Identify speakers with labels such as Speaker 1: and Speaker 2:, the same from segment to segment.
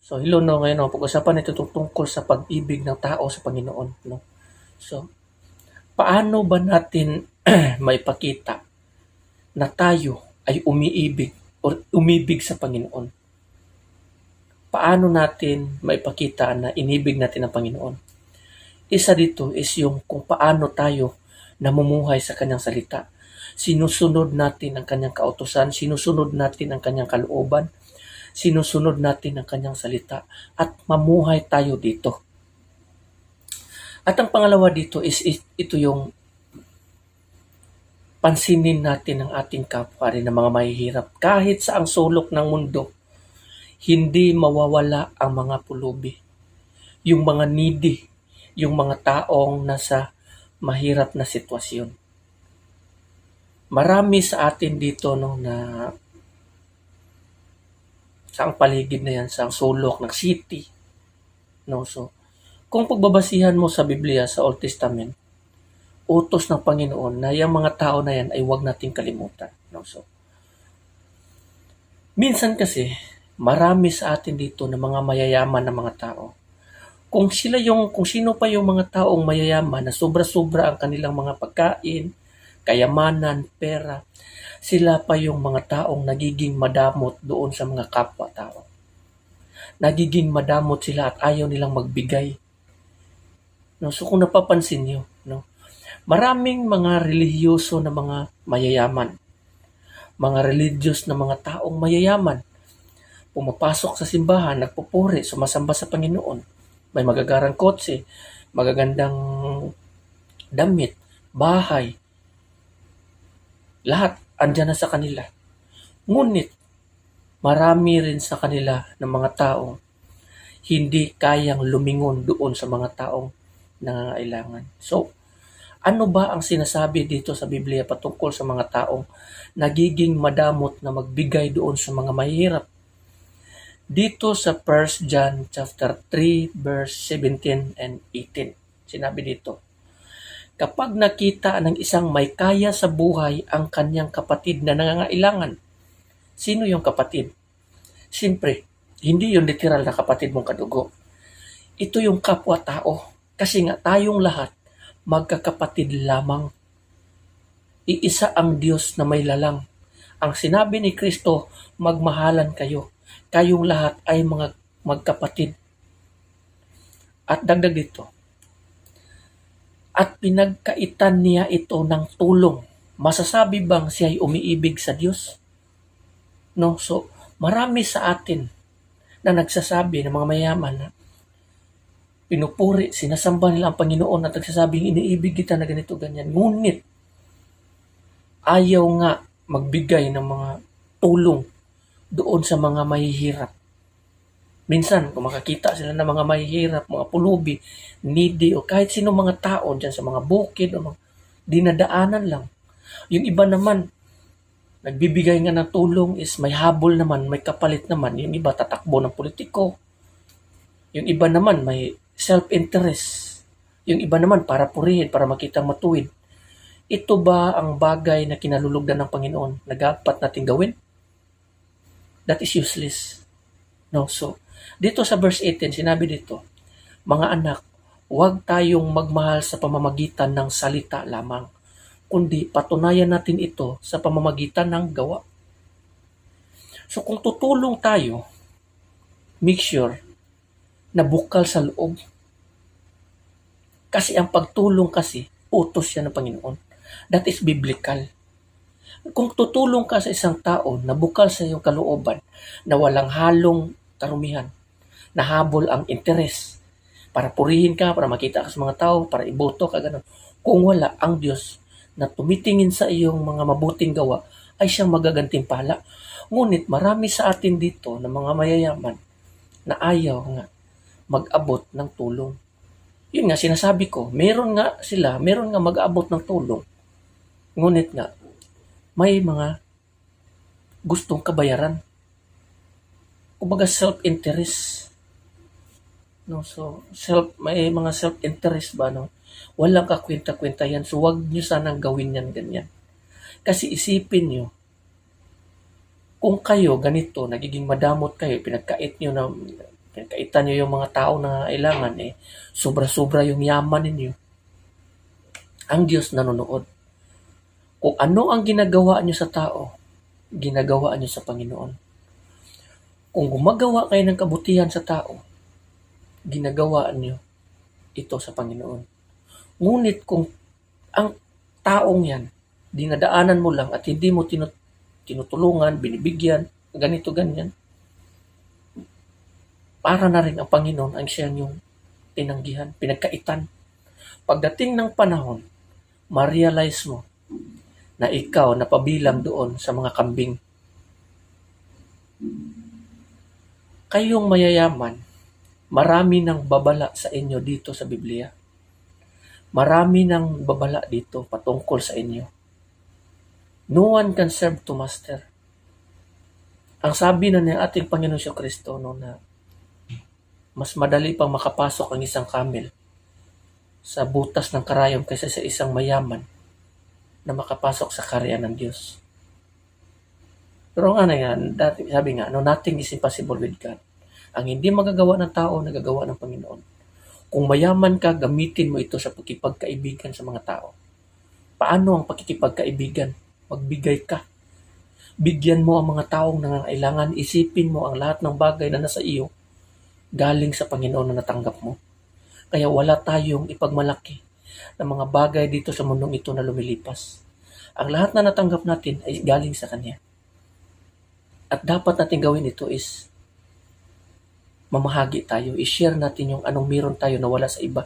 Speaker 1: So, hello, no, ngayon, no, pag-usapan nito tungkol sa pag-ibig ng tao sa Panginoon, no. So, paano ba natin maipakita na tayo ay umiibig or umibig sa Panginoon? Paano natin maipakita na inibig natin ang Panginoon? Isa dito is yung kung paano tayo namumuhay sa kanyang salita. Sinusunod natin ang kanyang kautusan, sinusunod natin ang kanyang kalooban, sinusunod natin ang kanyang salita at mamuhay tayo dito. At ang pangalawa dito is ito yung pansinin natin ang ating kapwa rin ng mga mahihirap. Kahit sa ang sulok ng mundo, hindi mawawala ang mga pulubi. Yung mga needy, yung mga taong nasa mahirap na sitwasyon. Marami sa atin dito na sa ang paligid na yan, sa ang sulok ng city. No? So, kung pagbabasihan mo sa Biblia, sa Old Testament, utos ng Panginoon na yung mga tao na yan ay huwag nating kalimutan. No? So, minsan kasi, marami sa atin dito na mga mayayaman na mga tao. Kung sino pa yung mga taong mayayaman na sobra-sobra ang kanilang mga pagkain, kayamanan, pera, sila pa yung mga taong nagiging madamot doon sa mga kapwa-tao. Nagiging madamot sila at ayaw nilang magbigay. No, so kung napapansin niyo, no, maraming mga relihiyoso na mga mayayaman, mga religious na mga taong mayayaman, pumapasok sa simbahan, nagpupuri, sumasamba sa Panginoon, may magagarang kotse, magagandang damit, bahay, lahat andyan na sa kanila. Ngunit, marami rin sa kanila ng mga taong hindi kayang lumingon doon sa mga taong nangangailangan. So, ano ba ang sinasabi dito sa Biblia patungkol sa mga taong nagiging madamot na magbigay doon sa mga mahirap? Dito sa 1 John chapter 3 verse 17 and 18, sinabi dito, kapag nakita ng isang may kaya sa buhay ang kanyang kapatid na nangangailangan, sino yung kapatid? Siyempre, hindi yung literal na kapatid mong kadugo. Ito yung kapwa-tao. Kasi nga tayong lahat, magkakapatid lamang. Iisa ang Diyos na may lalang. Ang sinabi ni Kristo, magmahalan kayo. Kayong lahat ay mga magkapatid. At dagdag dito, at pinagkaitan niya ito ng tulong. Masasabi bang siya ay umiibig sa Diyos? No, so marami sa atin na nagsasabi ng mga mayaman na pinupuri, sinasamba nila ang Panginoon at nagsasabing iniibig kita na ganito, ganyan. Ngunit, ayaw nga magbigay ng mga tulong doon sa mga mahihirap. Minsan, kung makakita sila ng mga mahihirap, mga pulubi, needy, o kahit sino mga tao dyan sa mga bukid, o mga dinadaanan lang. Yung iba naman, nagbibigay nga ng tulong is may habol naman, may kapalit naman. Yung iba tatakbo ng politiko. Yung iba naman may self-interest. Yung iba naman para purihin, para makitang matuwid. Ito ba ang bagay na kinalulugdan ng Panginoon na dapat natin gawin? That is useless. No, so, dito sa verse 18, sinabi dito, mga anak, huwag tayong magmahal sa pamamagitan ng salita lamang, kundi patunayan natin ito sa pamamagitan ng gawa. So kung tutulong tayo, make sure na bukal sa loob. Kasi ang pagtulong kasi, utos yan ng Panginoon. That is biblical. Kung tutulong ka sa isang tao na bukal sa iyong kalooban, na walang halong karumihan, na habol ang interes, para purihin ka, para makita ka sa mga tao, para iboto ka, ganun. Kung wala, ang Diyos na tumitingin sa iyong mga mabuting gawa, ay siyang magagantimpala. Ngunit marami sa atin dito na mga mayayaman na ayaw nga mag-abot ng tulong. Yun nga, sinasabi ko, meron nga mag-abot ng tulong. Ngunit nga, may mga gustong kabayaran. Kumbaga self-interest. No, so may mga self-interest ba, no? Walang kakwenta-kwenta yan. So wag niyo sanang gawin yan ganyan. Kasi isipin niyo, kung kayo ganito, nagiging madamot kayo, Pinagkaitan nyo yung mga tao na kailangan, sobra-sobra yung yaman ninyo. Ang Diyos nanonood. Kung ano ang ginagawa nyo sa tao, ginagawa nyo sa Panginoon. Kung gumagawa kayo ng kabutihan sa tao, ginagawa nyo ito sa Panginoon. Ngunit kung ang taong yan, dinadaanan mo lang at hindi mo tinutulungan, binibigyan, ganito, ganyan, para na rin ang Panginoon ang siya yung tinanggihan, pinagkaitan. Pagdating ng panahon, ma-realize mo na ikaw napabilang doon sa mga kambing. Kayong mayayaman, marami ng babala sa inyo dito sa Biblia. Marami ng babala dito patungkol sa inyo. No one can serve two master. Ang sabi na ng ating Panginoon Hesus Kristo na mas madali pang makapasok ang isang camel sa butas ng karayom kaysa sa isang mayaman na makapasok sa kaharian ng Diyos. Pero nga sabi nga, nothing is impossible with God. Ang hindi magagawa ng tao, nagagawa ng Panginoon. Kung mayaman ka, gamitin mo ito sa pakikipagkaibigan sa mga tao. Paano ang pakikipagkaibigan? Magbigay ka. Bigyan mo ang mga taong nangangailangan, isipin mo ang lahat ng bagay na nasa iyo galing sa Panginoon na natanggap mo. Kaya wala tayong ipagmalaki ng mga bagay dito sa mundong ito na lumilipas. Ang lahat na natanggap natin ay galing sa Kanya. At dapat natin gawin ito is mamahagi tayo, i-share natin yung anong meron tayo na wala sa iba.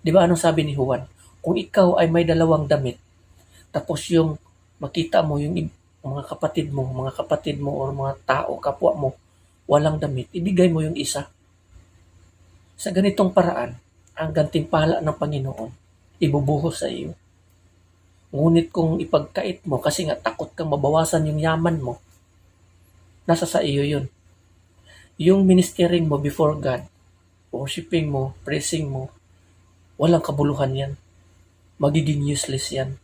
Speaker 1: Di ba anong sabi ni Juan? Kung ikaw ay may 2 damit, tapos yung makita mo yung mga kapatid mo o mga tao, kapwa mo, walang damit, ibigay mo yung isa. Sa ganitong paraan, ang gantimpala ng Panginoon, ibubuhos sa iyo. Ngunit kung ipagkait mo, kasi nga takot kang mabawasan yung yaman mo, nasa sa iyo yun. Yung ministering mo before God, worshiping mo, praising mo, walang kabuluhan yan. Magiging useless yan.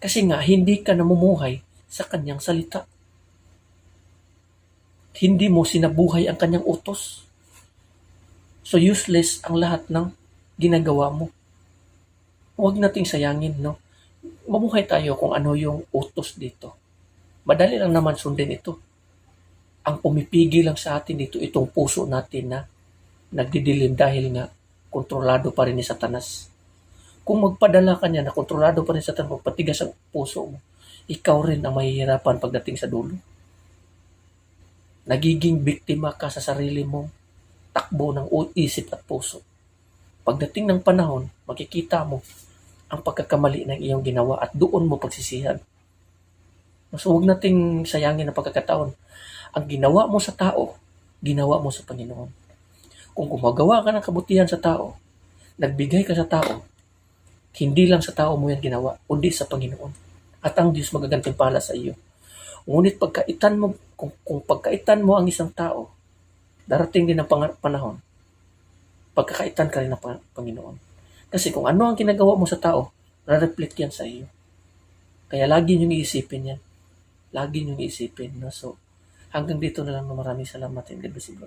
Speaker 1: Kasi nga, hindi ka namumuhay sa kanyang salita. Hindi mo sinabuhay ang kanyang utos. So useless ang lahat ng ginagawa mo. Huwag nating sayangin, no? Mamuhay tayo kung ano yung utos dito. Madali lang naman sundin ito. Ang pumipigil lang sa atin dito, itong puso natin na nagdidilim dahil nga kontrolado pa rin ni Satanas. Kung magpadala ka niya na kontrolado pa rin sa Satanas, magpatigas ang puso mo, ikaw rin ang mahihirapan pagdating sa dulo. Nagiging biktima ka sa sarili mong takbo ng isip at puso. Pagdating ng panahon, makikita mo ang pagkakamali ng iyong ginawa at doon mo pagsisihan. So huwag nating sayangin ang pagkakataon. Ang ginawa mo sa tao, ginawa mo sa Panginoon. Kung gumagawa ka ng kabutihan sa tao, nagbigay ka sa tao, hindi lang sa tao mo yan ginawa, kundi sa Panginoon. At ang Diyos magagantimpala sa iyo. Ngunit kung pagkaitan mo ang isang tao, darating din ang panahon, pagkakaitan ka rin ng Panginoon. Kasi kung ano ang ginagawa mo sa tao, re-reflect yan sa iyo. Kaya lagi niyong iisipin yan. Lagi niyong iisipin. No? So, hanggang dito na lang, maraming salamat and God bless you.